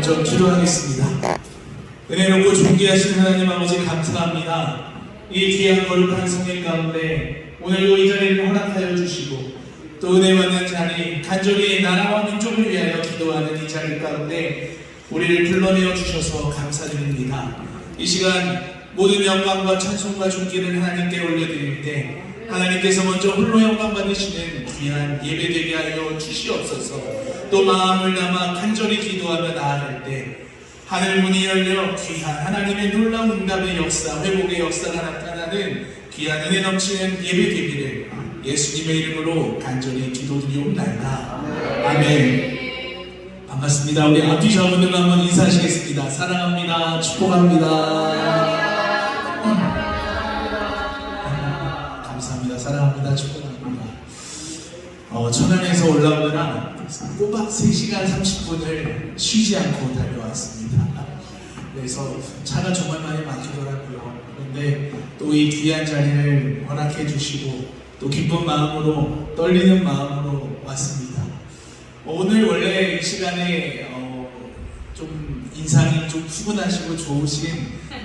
먼저 기도하겠습니다. 은혜롭고 존귀하신 하나님 아버지 감사합니다. 이 귀한 거룩한 성령 가운데 오늘도 이 자리를 허락하여 주시고 또 은혜 받는 자리 간절히 나라와 민족을 위하여 기도하는 이 자리 가운데 우리를 불러내어 주셔서 감사드립니다. 이 시간 모든 영광과 찬송과 존귀를 하나님께 올려드릴 때 하나님께서 먼저 홀로 영광 받으시는 귀한 예배되게 하여 주시옵소서. 또 마음을 담아 간절히 기도하며 나아갈 때 하늘 문이 열려 귀한 하나님의 놀라운 응답의 역사, 회복의 역사가 나타나는 귀한 은혜 넘치는 예배 되기를 예수님의 이름으로 간절히 기도드리옵나이다. 아멘. 반갑습니다. 우리 앞뒤자분들 한번 인사하시겠습니다. 사랑합니다. 축복합니다. 감사합니다. 사랑합니다. 축복합니다. 천안에서 올라오느라 꼬박 3시간 30분을 쉬지 않고 달려왔습니다. 그래서 차가 정말 많이 막히더라고요. 그런데 또 이 귀한 자리를 허락해 주시고 또 기쁜 마음으로 떨리는 마음으로 왔습니다. 오늘 원래 이 시간에 좀 인상이 좀 푸근하시고 좋으신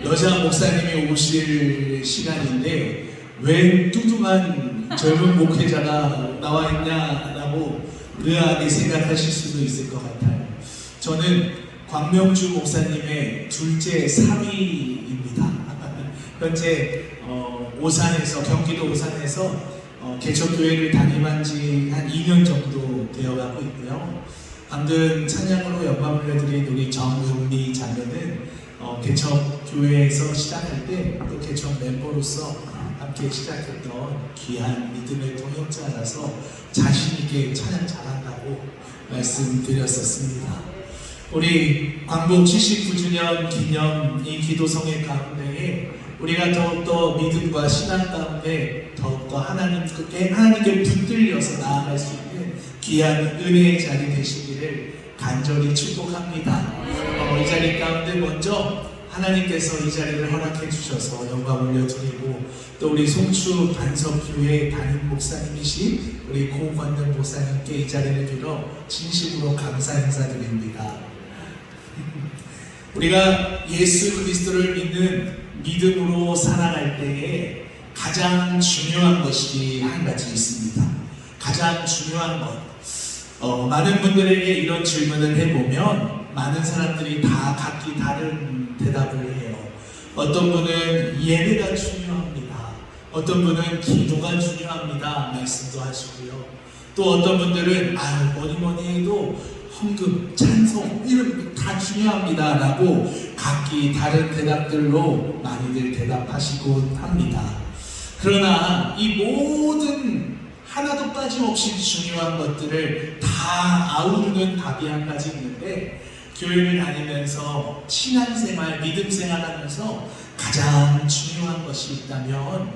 여자 목사님이 오실 시간인데 왜 뚱뚱한 젊은 목회자가 나와 있냐라고 의아하게 생각하실 수도 있을 것 같아요. 저는 광명주 목사님의 둘째 사위입니다. 현재 오산에서, 경기도 오산에서 개척교회를 담임한 지 한 2년 정도 되어가고 있고요. 방금 찬양으로 영광을 올려드린 우리 정은미 자매는 개척교회에서 시작할 때 또 개척 멤버로서 함께 시작했던 귀한 믿음의 동역자라서 자신있게 찬양 잘한다고 말씀드렸었습니다. 우리 광복 79주년 기념 이 기도성회 가운데에 우리가 더욱더 믿음과 신앙 가운데 더욱더 하나님께 붙들려서 나아갈 수 있는 귀한 은혜의 자리 되시기를 간절히 축복합니다. 이 자리 가운데 먼저 하나님께서 이 자리를 허락해 주셔서 영광 올려드리고 또 우리 송추 반석교회 담임 목사님이신 우리 고관능 목사님께 이 자리를 빌어 진심으로 감사 인사드립니다. 우리가 예수 그리스도를 믿는 믿음으로 살아갈 때에 가장 중요한 것이 한 가지 있습니다. 가장 중요한 것. 많은 분들에게 이런 질문을 해보면 많은 사람들이 다 각기 다른 대답을 해요. 어떤 분은 예배가 중요합니다. 어떤 분은 기도가 중요합니다. 말씀도 하시고요. 또 어떤 분들은 뭐니 해도 헌금, 찬송 이런 다 중요합니다 라고 각기 다른 대답들로 많이들 대답하시곤 합니다. 그러나 이 모든 하나도 빠짐없이 중요한 것들을 다 아우르는 답이 한 가지 있는데 교회를 다니면서 신앙생활, 믿음생활하면서 가장 중요한 것이 있다면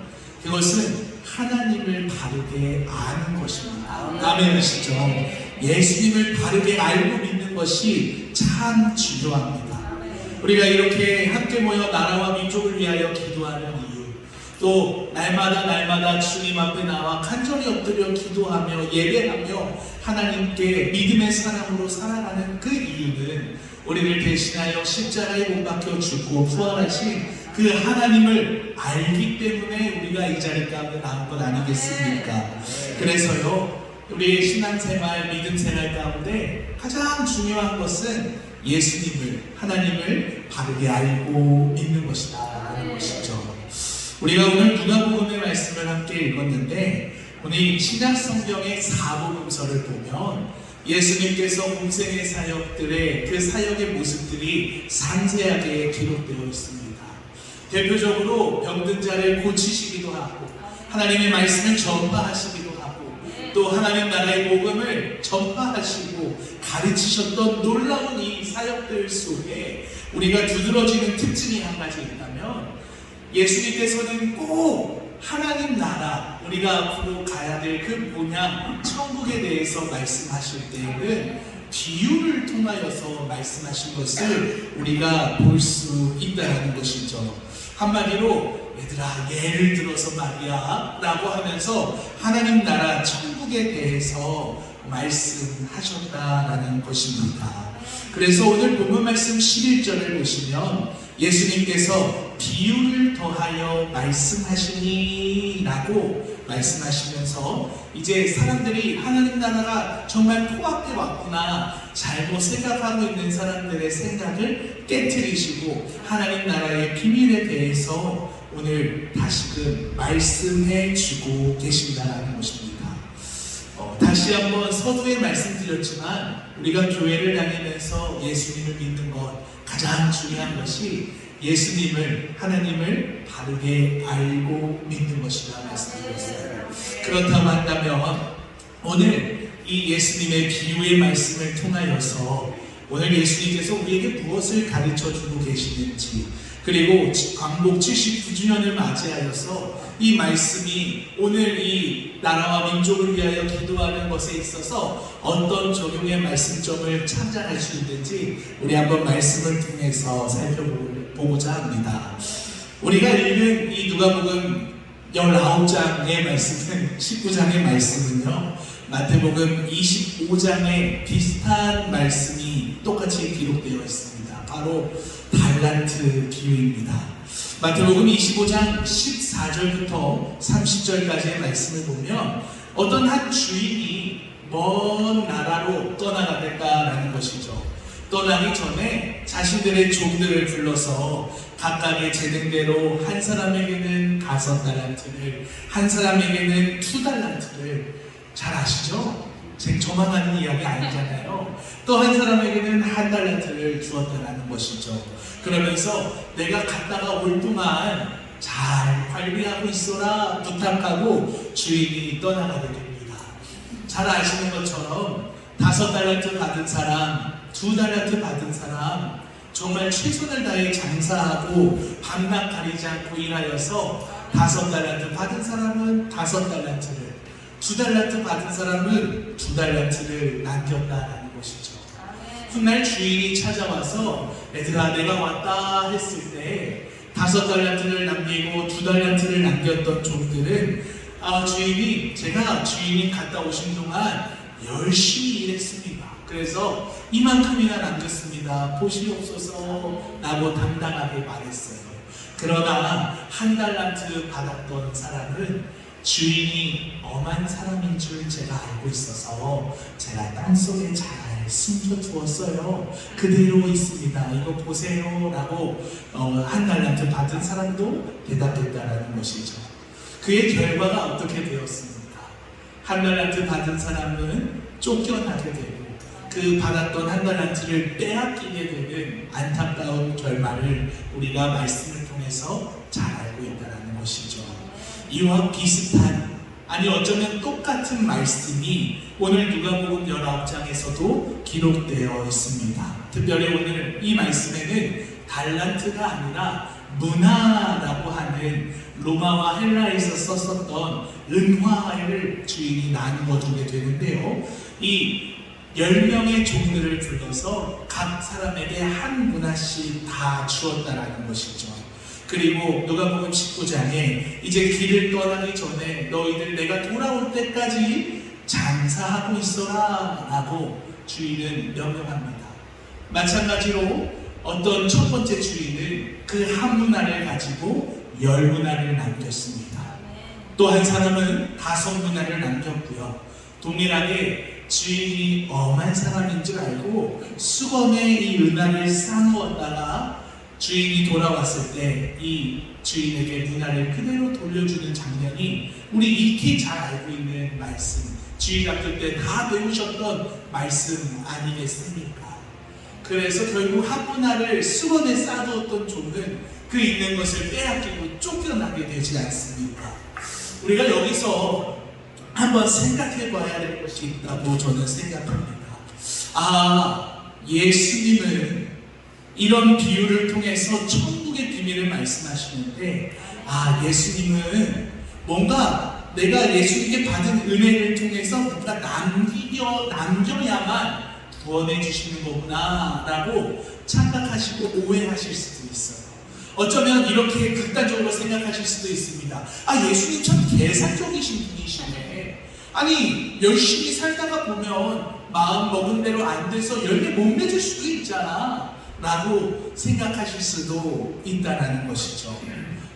그것은 하나님을 바르게 아는 것입니다. 아멘이시죠? 예수님을 바르게 알고 믿는 것이 참 중요합니다. 우리가 이렇게 함께 모여 나라와 민족을 위하여 기도하는 이유, 또 날마다 주님 앞에 나와 간절히 엎드려 기도하며 예배하며 하나님께 믿음의 사람으로 살아가는 그 이유는 우리를 대신하여 십자가에 못 박혀 죽고 부활하신 그 하나님을 알기 때문에 우리가 이 자리 가운데 나온 것 아니겠습니까? 그래서요, 우리의 신앙생활, 믿음생활 가운데 가장 중요한 것은 예수님을, 하나님을 바르게 알고 믿는 것이다 하는 것이죠. 우리가 오늘 누가복음의 말씀을 함께 읽었는데 오늘 신약성경의 사복음서를 보면 예수님께서 공생의 사역들의 그 사역의 모습들이 상세하게 기록되어 있습니다. 대표적으로 병든 자를 고치시기도 하고 하나님의 말씀을 전파하시기도 하고 또 하나님 나라의 복음을 전파하시고 가르치셨던 놀라운 이 사역들 속에 우리가 두드러지는 특징이 한 가지 있다면 예수님께서는 꼭 하나님 나라, 우리가 앞으로 가야 될 그 모양, 천국에 대해서 말씀하실 때에는 비유를 통하여서 말씀하신 것을 우리가 볼 수 있다는 것이죠. 한마디로 얘들아 예를 들어서 말이야 라고 하면서 하나님 나라 천국에 대해서 말씀하셨다라는 것입니다. 그래서 오늘 본문 말씀 11절을 보시면 예수님께서 비유를 더하여 말씀하시니 라고 말씀하시면서 이제 사람들이 하나님 나라가 정말 코앞에 왔구나 잘못 생각하고 있는 사람들의 생각을 깨트리시고 하나님 나라의 비밀에 대해서 오늘 다시금 말씀해 주고 계신다는 것입니다. 다시 한번 서두에 말씀드렸지만 우리가 교회를 다니면서 예수님을 믿는 것 가장 중요한 것이 예수님을, 하나님을 바르게 알고 믿는 것이라 말씀드렸어요. 그렇다고 한다면 오늘 이 예수님의 비유의 말씀을 통하여서 오늘 예수님께서 우리에게 무엇을 가르쳐주고 계시는지, 그리고 광복 79주년을 맞이하여서 이 말씀이 오늘 이 나라와 민족을 위하여 기도하는 것에 있어서 어떤 적용의 말씀점을 찾아갈 수 있는지 우리 한번 말씀을 통해서 살펴보고자 합니다. 우리가 읽은 이 누가복음 19장의 말씀은 19장의 말씀은요, 마태복음 25장에 비슷한 말씀이 똑같이 기록되어 있습니다. 바로 달란트 비유입니다. 마태복음 25장 14절부터 30절까지의 말씀을 보면 어떤 한 주인이 먼 나라로 떠나가겠다라는 것이죠. 떠나기 전에 자신들의 종들을 불러서 각각의 재능대로 한 사람에게는 5달란트를, 한 사람에게는 2달란트를, 잘 아시죠? 저만 하는 이야기 아니잖아요. 또 한 사람에게는 1달란트를 주었다라는 것이죠. 그러면서 내가 갔다가 올 동안 잘 관리하고 있어라 부탁하고 주인이 떠나가게 됩니다. 잘 아시는 것처럼 5달란트 받은 사람, 2달란트 받은 사람, 정말 최선을 다해 장사하고 밤낮 가리지 않고 일하여서 5달란트 받은 사람은 5달란트를, 2달란트 받은 사람은 2달란트를 남겼다라는 것이죠. 훗날 주인이 찾아와서 얘들아 내가 왔다 했을 때 5달란트를 남기고 2달란트를 남겼던 종들은 주인이, 제가 주인이 갔다 오신 동안 열심히 일했습니다. 그래서 이만큼이나 남겼습니다. 보시옵소서 라고 당당하게 말했어요. 그러나 1달란트 받았던 사람은 주인이 엄한 사람인 줄 제가 알고 있어서 제가 땅속에 잘 숨겨두었어요. 그대로 있습니다. 이거 보세요 라고 1달란트 받은 사람도 대답했다라는 것이죠. 그의 결과가 어떻게 되었습니까? 1달란트 받은 사람은 쫓겨나게 되고 그 받았던 1달란트를 빼앗기게 되는 안타까운 결말을 우리가 말씀을 통해서 잘 알고 있다는 것이죠. 이와 비슷한, 아니 어쩌면 똑같은 말씀이 오늘 누가복음 19장에서도 기록되어 있습니다. 특별히 오늘 이 말씀에는 달란트가 아니라 문화라고 하는 로마와 헬라에서 썼었던 은화를 주인이 나누어 두게 되는데요. 이 10명의 종들을 불러서 각 사람에게 한 문화씩 다 주었다라는 것이죠. 그리고 누가복음 19장에 이제 길을 떠나기 전에 너희들 내가 돌아올 때까지 장사하고 있어라 라고 주인은 명령합니다. 마찬가지로 어떤 첫 번째 주인은 그 한 문화를 가지고 10문화를 남겼습니다. 또 한 사람은 5문화를 남겼고요. 동일하게 주인이 엄한 사람인 줄 알고 수건에 이 은화를 쌓아놓았다가 주인이 돌아왔을 때 이 주인에게 문화를 그대로 돌려주는 장면이 우리 익히 잘 알고 있는 말씀, 주인 앞들 때 다 배우셨던 말씀 아니겠습니까? 그래서 결국 한 문화를 수건에 쌓아두었던 종은 그 있는 것을 빼앗기고 쫓겨나게 되지 않습니까? 우리가 여기서 한번 생각해 봐야 될 것이 있다고 저는 생각합니다. 예수님은 이런 비유를 통해서 천국의 비밀을 말씀하시는데, 예수님은 뭔가 내가 예수님께 받은 은혜를 통해서 뭔가 남겨야만 구원해 주시는 거구나 라고 착각하시고 오해하실 수도 있어요. 어쩌면 이렇게 극단적으로 생각하실 수도 있습니다. 예수님 참 계산적이신 분이시네. 아니 열심히 살다가 보면 마음 먹은 대로 안 돼서 열매 못 맺을 수도 있잖아 라고 생각하실 수도 있다라는 것이죠.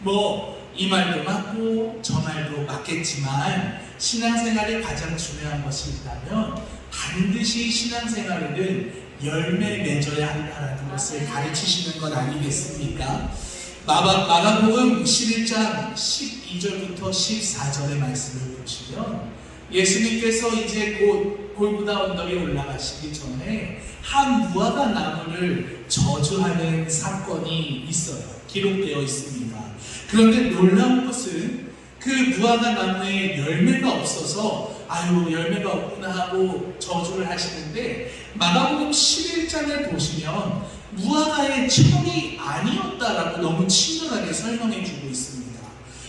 뭐 이 말도 맞고 저 말도 맞겠지만 신앙생활에 가장 중요한 것이 있다면 반드시 신앙생활에는 열매 맺어야 한다는 것을 가르치시는 것 아니겠습니까? 마가복음 11장 12절부터 14절의 말씀을 보시면 예수님께서 이제 곧 골고다 언덕에 올라가시기 전에 한 무화과 나무를 저주하는 사건이 있어요. 기록되어 있습니다. 그런데 놀라운 것은 그 무화과 나무에 열매가 없어서 아유 열매가 없구나 하고 저주를 하시는데 마가복음 11장을 보시면 무화과의 철이 아니었다라고 너무 친절하게 설명해 주고 있습니다.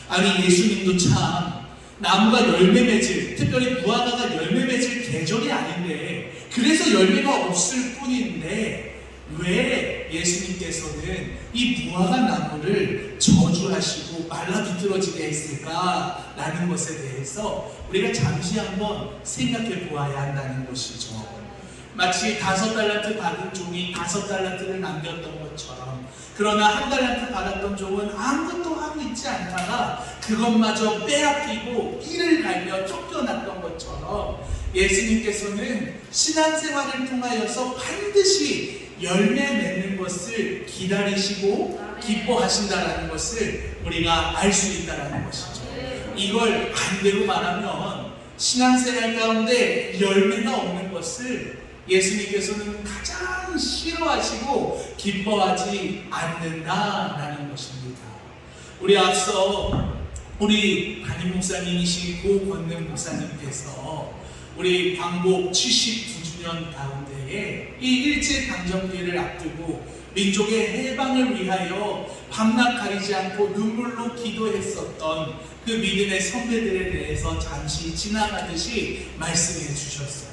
아니 예수님도 참 나무가 열매 맺을, 특별히 무화과가 열매 맺을 계절이 아닌데 그래서 열매가 없을 뿐인데 왜 예수님께서는 이 무화과 나무를 저주하시고 말라 비틀어지게 했을까라는 것에 대해서 우리가 잠시 한번 생각해 보아야 한다는 것이죠. 마치 5달란트 받은 종이 5달란트를 남겼던 것처럼, 그러나 1달란트 받았던 종은 아무것도 하고 있지 않다가 그것마저 빼앗기고 이를 갈며 쫓겨났던 것처럼 예수님께서는 신앙생활을 통하여서 반드시 열매 맺는 것을 기다리시고 기뻐하신다라는 것을 우리가 알 수 있다는 것이죠. 이걸 반대로 말하면 신앙생활 가운데 열매가 없는 것을 예수님께서는 가장 싫어하시고 기뻐하지 않는다라는 것입니다. 우리 앞서 우리 담임 목사님이신 고권능 목사님께서 우리 광복 79주년 가운데에 이 일제강점기를 앞두고 민족의 해방을 위하여 밤낮 가리지 않고 눈물로 기도했었던 그 믿음의 선배들에 대해서 잠시 지나가듯이 말씀해 주셨어요.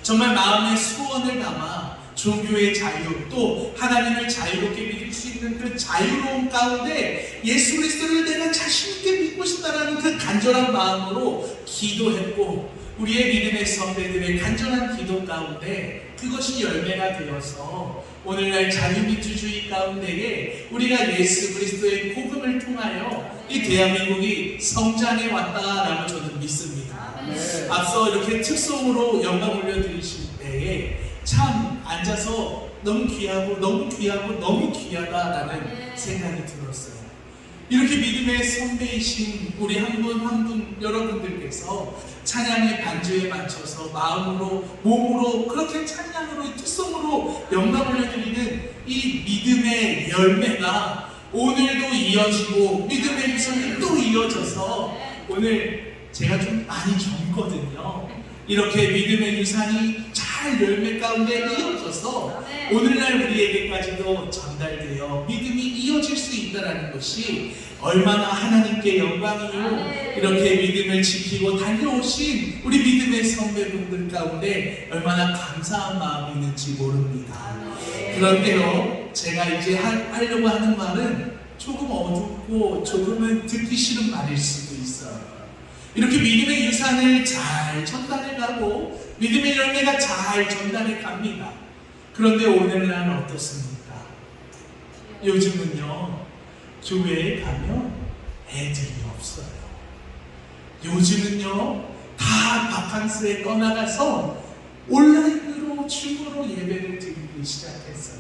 정말 마음의 소원을 담아 종교의 자유, 또 하나님을 자유롭게 믿을 수 있는 그 자유로움 가운데 예수 그리스도를 내가 자신 있게 믿고 싶다라는 그 간절한 마음으로 기도했고, 우리의 믿음의 선배들의 간절한 기도 가운데 그것이 열매가 되어서 오늘날 자유민주주의 가운데에 우리가 예수 그리스도의 복음을 통하여 이 대한민국이 성장해 왔다라고 저는 믿습니다. 앞서 이렇게 특송으로 영광 올려드리실 때에 참 앉아서 너무 귀하고 너무 귀하고 너무 귀하다라는 생각이 들었어요. 이렇게 믿음의 선배이신 우리 한 분 한 분 여러분들께서 찬양의 반주에 맞춰서 마음으로 몸으로 그렇게 찬양으로 특성으로 영광 올려드리는 이 믿음의 열매가 오늘도 이어지고 믿음의 유산이 또 이어져서 오늘 제가 좀 많이 젊거든요. 이렇게 믿음의 유산이 잘 열매 가운데 이어져서 오늘날 우리에게까지도 전달되어 믿음이 이어질 수 있다는 것이 얼마나 하나님께 영광이요, 이렇게 믿음을 지키고 달려오신 우리 믿음의 선배분들 가운데 얼마나 감사한 마음이 있는지 모릅니다. 그런데요, 제가 이제 하려고 하는 말은 조금 어둡고 조금은 듣기 싫은 말일 수도 있어요. 이렇게 믿음의 유산을 잘 전달해 가고 믿음의 열매가 잘 전달해 갑니다. 그런데 오늘날 어떻습니까? 요즘은요, 교회에 가면 애들이 없어요. 요즘은요, 다 바캉스에 떠나가서 온라인으로 줌으로 예배를 드리기 시작했어요.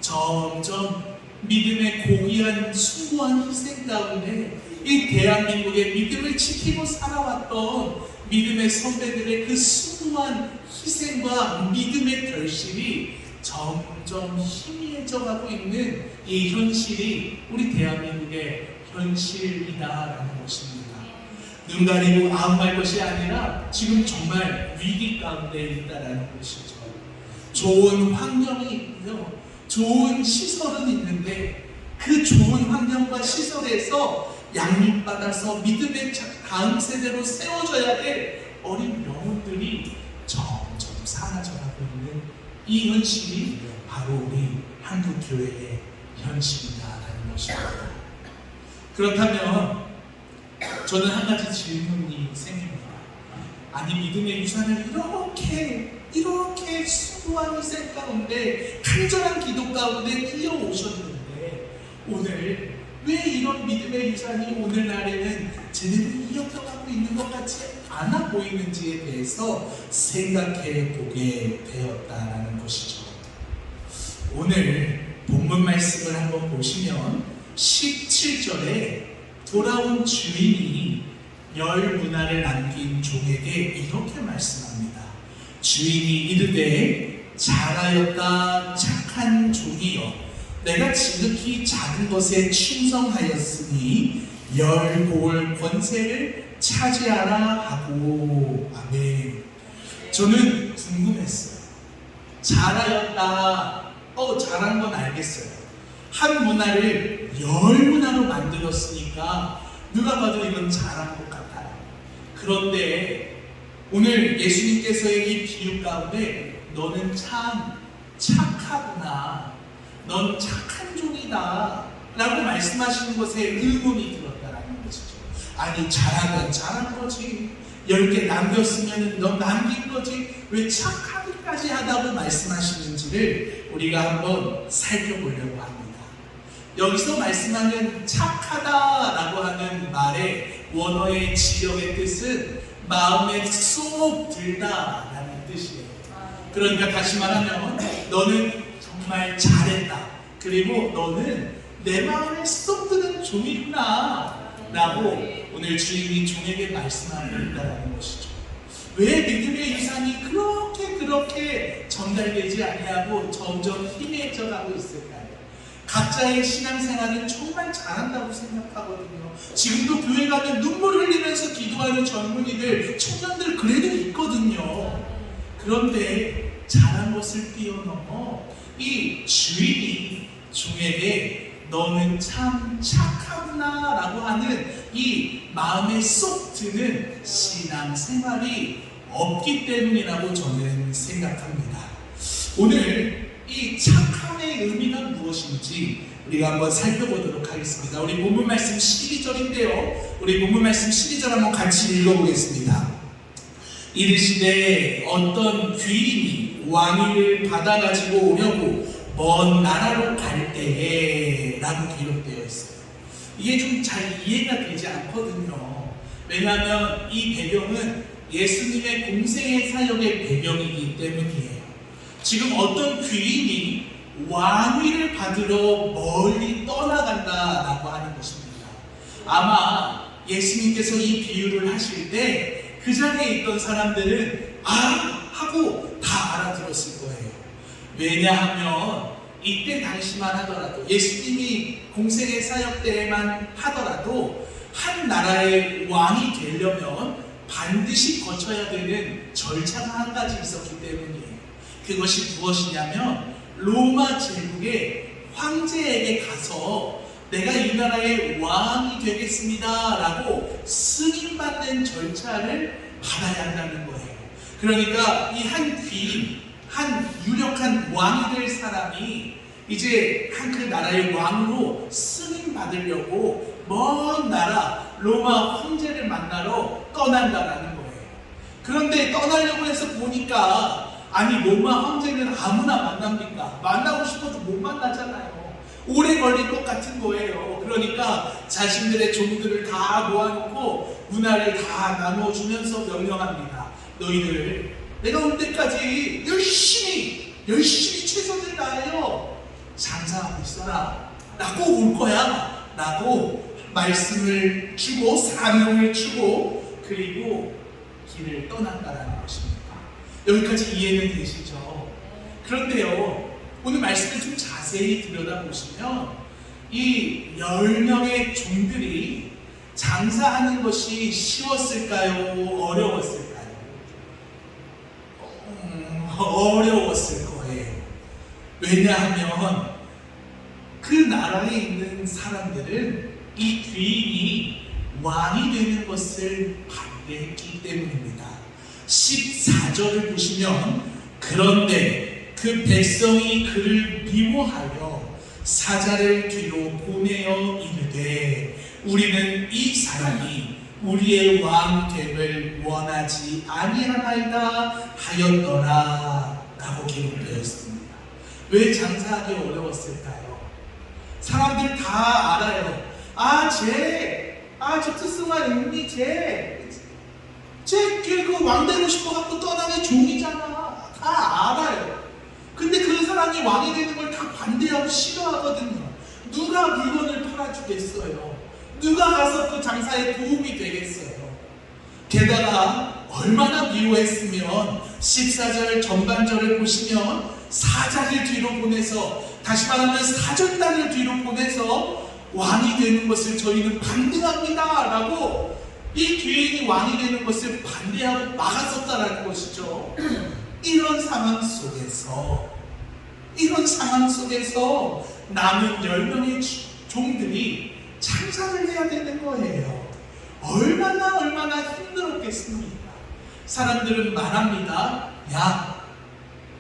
점점 믿음의 고귀한 숭고한 희생 가운데 이 대한민국의 믿음을 지키고 살아왔던 믿음의 선배들의 그 숭고한 희생과 믿음의 결실이 점점 희미해져가고 있는 이 현실이 우리 대한민국의 현실이다라는 것입니다. 눈 가리고 아웅할 것이 아니라 지금 정말 위기 가운데 있다라는 것이죠. 좋은 환경이 있고요, 좋은 시설은 있는데 그 좋은 환경과 시설에서 양육받아서 믿음의 다음 세대로 세워져야 될 어린 영혼들이 점점 사라져가고 있는 이 현실이 바로 우리 한국교회의 현실이다라는 것입니다. 그렇다면 저는 한 가지 질문이 생깁니다. 아니 믿음의 유산을 이렇게 수고한 희생 가운데 간절한 기도 가운데 이어오셨는데 오늘 왜 이런 믿음의 유산이 오늘날에는 제대로 이어져가고 있는 것 같지 않아 보이는지에 대해서 생각해 보게 되었다라는 것이죠. 오늘 본문 말씀을 한번 보시면 17절에 돌아온 주인이 10문화를 남긴 종에게 이렇게 말씀합니다. 주인이 이르되 잘하였다 착한 종이여, 내가 지극히 작은 것에 충성하였으니 10고을 권세를 차지하라 하고. 아멘. 저는 궁금했어요. 잘하였다. 잘한 건 알겠어요. 한 문화를 10문화로 만들었으니까 누가 봐도 이건 잘한 것 같아요. 그런데 오늘 예수님께서의 이 비유 가운데 너는 참 착하구나, 넌 착한 종이다 라고 말씀하시는 것에 의문이 들었다라는 것이죠. 아니 잘하면 잘한 거지, 10개 남겼으면 넌 남긴 거지, 왜 착하기까지 하다고 말씀하시는지를 우리가 한번 살펴보려고 합니다. 여기서 말씀하는 착하다라고 하는 말의 원어의 지역의 뜻은 마음에 쏙 들다라는 뜻이에요. 그러니까 다시 말하면 너는 정말 잘했다, 그리고 너는 내 마음에 쏙 드는 종이구나 라고 오늘 주인이 종에게 말씀하고 있다는 것이죠. 왜 믿음의 유산이 그렇게 전달되지 아니하고 점점 희미해져 가고 있을까요? 각자의 신앙생활은 정말 잘한다고 생각하거든요. 지금도 교회 가면 눈물 흘리면서 기도하는 젊은이들, 청년들 그래도 있거든요. 그런데 잘한 것을 뛰어넘어 이 주인이 종에게 너는 참 착하구나 라고 하는 이 마음에 쏙 드는 신앙생활이 없기 때문이라고 저는 생각합니다. 오늘 이 착함의 의미가 무엇인지 우리가 한번 살펴보도록 하겠습니다. 우리 본문 말씀 12절인데요. 우리 본문 말씀 12절 한번 같이 읽어보겠습니다. 이르시되 어떤 귀인이 왕위를 받아가지고 오려고 먼 나라로 갈 때에 라고 기록되어 있어요. 이게 좀 잘 이해가 되지 않거든요. 왜냐하면 이 배경은 예수님의 공생의 사역의 배경이기 때문이에요. 지금 어떤 귀인이 왕위를 받으러 멀리 떠나간다라고 하는 것입니다. 아마 예수님께서 이 비유를 하실 때 그 자리에 있던 사람들은 하고 다 알아들었을 거예요. 왜냐하면 이때 당시만 하더라도, 예수님이 공생의 사역 때에만 하더라도 한 나라의 왕이 되려면 반드시 거쳐야 되는 절차가 한 가지 있었기 때문이에요. 그것이 무엇이냐면 로마 제국의 황제에게 가서 내가 이 나라의 왕이 되겠습니다 라고 승인받는 절차를 받아야 한다는 거예요. 그러니까 이 한 귀인, 한 유력한 왕이 될 사람이 이제 한 그 나라의 왕으로 승인받으려고 먼 나라 로마 황제를 만나러 떠난다라는 거예요. 그런데 떠나려고 해서 보니까 아니 로마 황제는 아무나 만납니까? 만나고 싶어도 못 만나잖아요. 오래 걸릴 것 같은 거예요. 그러니까 자신들의 종들을 다 모아놓고 문화를 다 나눠주면서 명령합니다. 너희들 내가 올 때까지 열심히 최선을 다하여 장사하고 있어라 라고 올 거야 라고 말씀을 주고 사명을 주고 그리고 길을 떠난다라는 것입니다. 여기까지 이해는 되시죠? 그런데요, 오늘 말씀을 좀 자세히 들여다보시면 이 10명의 종들이 장사하는 것이 쉬웠을까요? 어려웠을까요? 어려웠을 거예요. 왜냐하면 그 나라에 있는 사람들은 이 귀인이 왕이 되는 것을 반대했기 때문입니다. 14절을 보시면 그런데 그 백성이 그를 미워하여 사자를 뒤로 보내어 이르되 우리는 이 사람이 우리의 왕됨을 원하지 아니하나이다 하였더라 라고 기록되어 있습니다. 왜 장사하기 어려웠을까요? 사람들 다 알아요. 저 특승한 인물이 그 왕되고 싶어갖고 떠나는 종이잖아. 다 알아요. 근데 그 사람이 왕이 되는 걸 다 반대하고 싫어하거든요. 누가 물건을 팔아주겠어요? 누가 가서 그 장사에 도움이 되겠어요? 게다가 얼마나 미워했으면 14절 전반절을 보시면 사자를 뒤로 보내서, 다시 말하면 사절단을 뒤로 보내서 왕이 되는 것을 저희는 반대합니다 라고 이 뒤에 왕이 되는 것을 반대하고 막았었다라는 것이죠. 이런 상황 속에서 남은 10명의 종들이 장사를 해야 되는 거예요. 얼마나 힘들었겠습니까? 사람들은 말합니다. 야,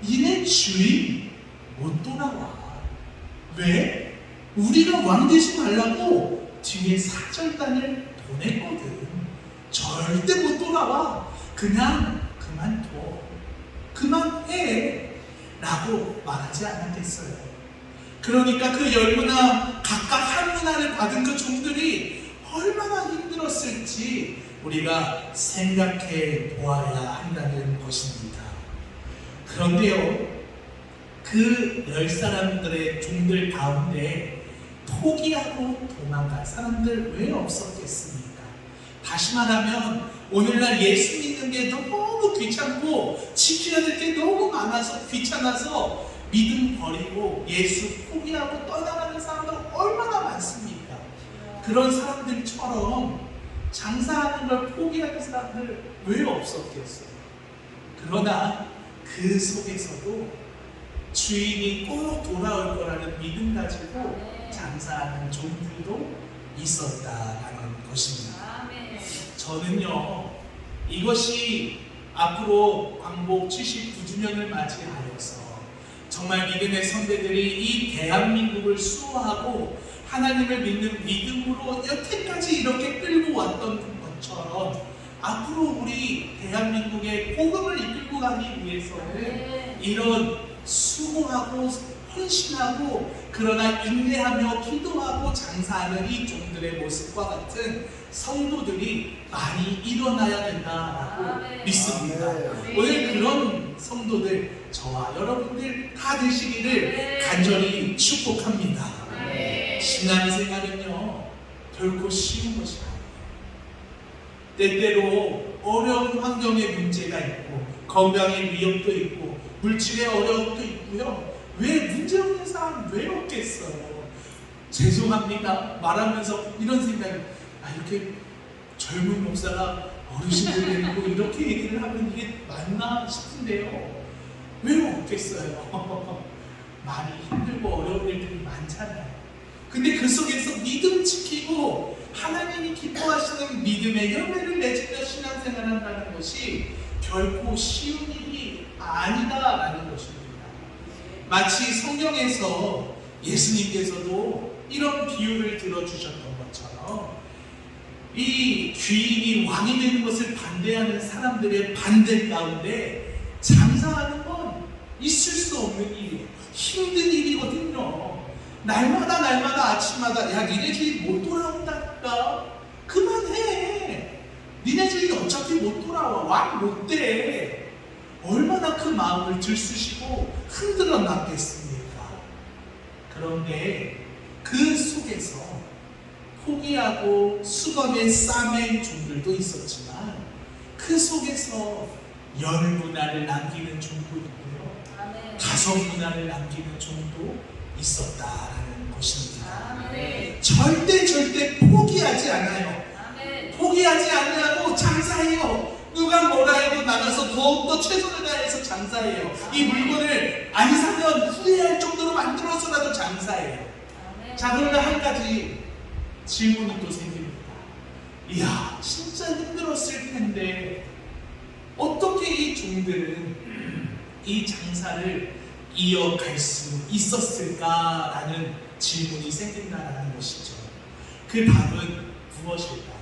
니네 주인 못 돌아와. 왜? 우리가 왕 되지 말라고 뒤에 사절단을 보냈거든. 절대 못 돌아와. 그냥 그만둬. 그만해. 라고 말하지 않았겠어요. 그러니까 그 10문화, 각각 한 문화를 받은 그 종들이 얼마나 힘들었을지 우리가 생각해 보아야 한다는 것입니다. 그런데요, 그 10사람들의 종들 가운데 포기하고 도망갈 사람들 왜 없었겠습니까? 다시 말하면 오늘날 예수 믿는 게 너무 귀찮고 지켜야 될 게 너무 많아서 귀찮아서 믿음 버리고 예수 포기하고 떠나가는 사람들 얼마나 많습니까? 그런 사람들처럼 장사하는 걸 포기하는 사람들 왜 없었겠어요? 그러나 그 속에서도 주인이 꼭 돌아올 거라는 믿음 가지고 장사하는 종들도 있었다라는 것입니다. 저는요, 이것이 앞으로 광복 79주년을 맞이하여서 정말 믿음의 선배들이 이 대한민국을 수호하고 하나님을 믿는 믿음으로 여태까지 이렇게 끌고 왔던 것처럼 앞으로 우리 대한민국의 복음을 이끌고 가기 위해서는 이런 수고하고 헌신하고 그러나 인내하며 기도하고 장사하는 이 종들의 모습과 같은 성도들이 많이 일어나야 된다라고 믿습니다. 오늘 그런 성도들 저와 여러분들 다 되시기를 간절히 축복합니다. 신앙생활은요 결코 쉬운 것이 아니에요. 때때로 어려운 환경의 문제가 있고 건강의 위협도 있고 물질의 어려움도 있고요. 왜 문제 없는 사람 왜 없겠어요? 죄송합니다 말하면서 이런 생각이 이렇게 젊은 목사가 어르신들 데리고 이렇게 얘기를 하면 이게 맞나 싶은데요. 왜 없겠어요? 많이 힘들고 어려운 일들이 많잖아요. 근데 그 속에서 믿음 지키고 하나님이 기뻐하시는 믿음의 열매를 맺으며 신앙생활을 한다는 것이 결코 쉬운 일이 아니다라는 것입니다. 마치 성경에서 예수님께서도 이런 비유를 들어주셨던 것처럼 이 귀인이 왕이 되는 것을 반대하는 사람들의 반대 가운데 장사하는 건 있을 수 없는 일이에요. 힘든 일이거든요. 날마다 아침마다 야 니네 주인 못 돌아온다니까 그만해. 니네 주인 어차피 못 돌아와. 왕 못 돼. 얼마나 그 마음을 들쑤시고 흔들어 놨겠습니까? 그런데 그 속에서 포기하고 수건에 싸맨 종들도 있었지만 그 속에서 10문화를 남기는 종도 있고요. 5문화를 남기는 종도 있었다라는 것입니다. 절대 포기하지 않아요. 포기하지 않냐고 장사해요. 누가 뭐라 해도 나가서 더욱더 최선을 다해서 장사해요. 이 물건을 안 사면 후회할 정도로 만들어서라도 장사해요. 자, 그러면 한 가지 질문이 또 생깁니다. 이야, 진짜 힘들었을 텐데 어떻게 이 종들은 이 장사를 이어갈 수 있었을까라는 질문이 생긴다는 것이죠. 그 답은 무엇일까요?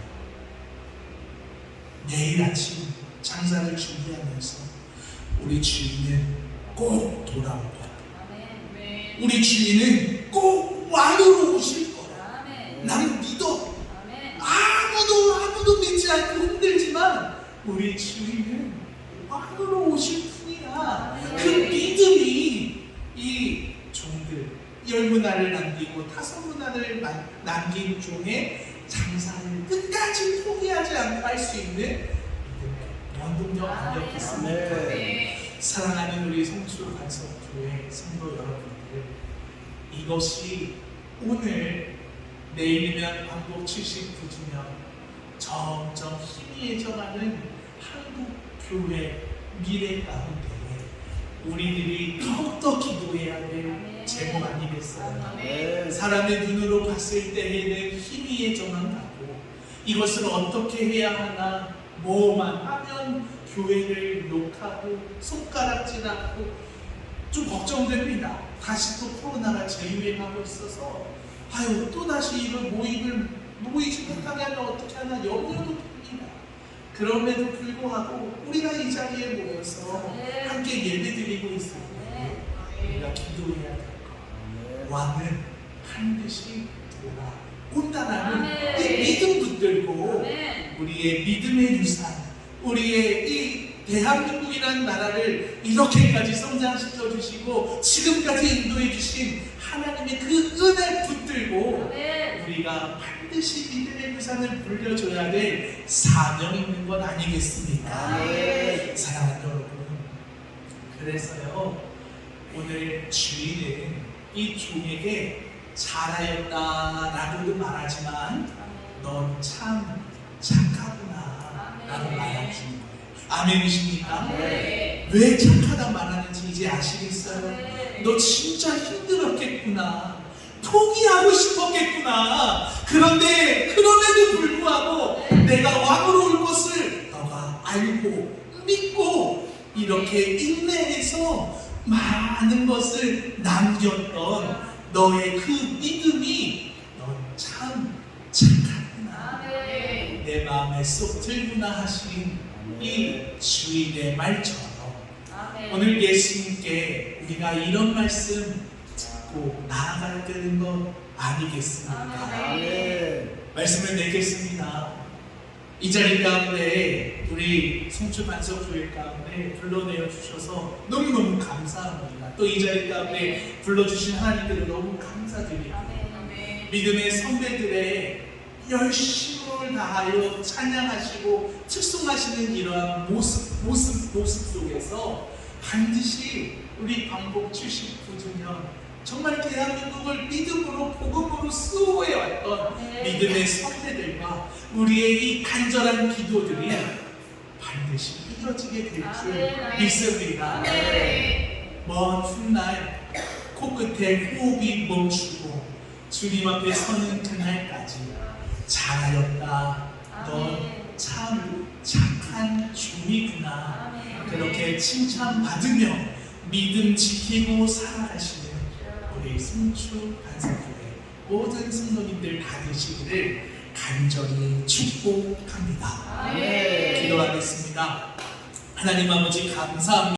내일 아침 장사를 준비하면서 우리 주인은 꼭 돌아올 거야. 우리 주인은 꼭 왕으로 오실 거야. 나는 믿어. 아무도 믿지 않고 흔들지만 우리 주인은 왕으로 오실 뿐이야. 그 믿음이 이 종들 10문화를 남기고 5문화를 남긴 종의 장사를 끝까지 포기하지 않고 할 수 있는 믿음의 원동력 아니었겠습니까? 사랑하는 우리 성주 간석교회 성도 여러분들, 이것이 오늘 내일이면 광복 79주년 점점 희미해져가는 한국 교회 미래 가운데 우리들이 더욱더 기도해야 될 제목 아니겠어요? 사람의 눈으로 봤을 때에는 희미해져만 가고 이것을 어떻게 해야 하나, 뭐만 하면 교회를 욕하고 손가락질하고 좀 걱정됩니다. 다시 또 코로나가 재유행하고 있어서 아유 또다시 이런 모이지 못하게 하면 어떻게 하나 염려도 됩니다. 그럼에도 불구하고 우리가 이 자리에 모여서 함께 예배드리고 있을 때 우리가 기도해야 될 것, 왕은 반드시 돌아온다라는 이 믿음 붙들고 우리의 믿음의 유산, 우리의 이 대한민국이라는 나라를 이렇게까지 성장시켜 주시고 지금까지 인도해 주신 하나님의 그 은혜 붙들고 우리가 반드시 믿음의 유산을 물려줘야 될 사명 있는 것 아니겠습니까? 사랑하는 여러분, 그래서요 오늘 주일은 이 종에게 잘하였다라고도 말하지만 넌 참 착하구나 라고 말해주는 거예요. 아멘이십니까? 왜 착하다 말하는지 이제 아시겠어요? 너 진짜 힘들었겠구나, 포기하고 싶었겠구나. 그런데 그럼에도 불구하고 내가 왕으로 올 것을 너가 알고 믿고 이렇게 인내해서 많은 것을 남겼던 너의 그 믿음이 넌 참 착하구나, 내 마음에 쏙 들구나 하신 이 주인의 말처럼 오늘 예수님께 우리가 이런 말씀 듣고 나아가야 되는 것 아니겠습니까? 말씀을 맺겠습니다. 이 자리 가운데 우리 성주 반석교회 가운데 불러내어 주셔서 너무너무 감사합니다. 또 이 자리 가운데 불러주신 하나님께도 너무 감사드립니다. 믿음의 선배들의 열심을 다하여 찬양하시고 축송하시는 이러한 모습 속에서 반드시 우리 광복 79주년 정말 대한민국을 믿음으로 복음으로 수호해왔던 믿음의 선배들과 우리의 이 간절한 기도들이 반드시 이어지게 될 줄 믿습니다. 먼 훗날 코끝에 호흡이 멈추고 주님 앞에 서는 그날까지 잘하였다, 넌 참 착한 종이구나, 그렇게 칭찬받으며 믿음 지키고 살아가시는 우리 성주 간석교회 모든 성도님들 받으시기를 간절히 축복합니다. 기도하겠습니다. 하나님 아버지 감사합니다.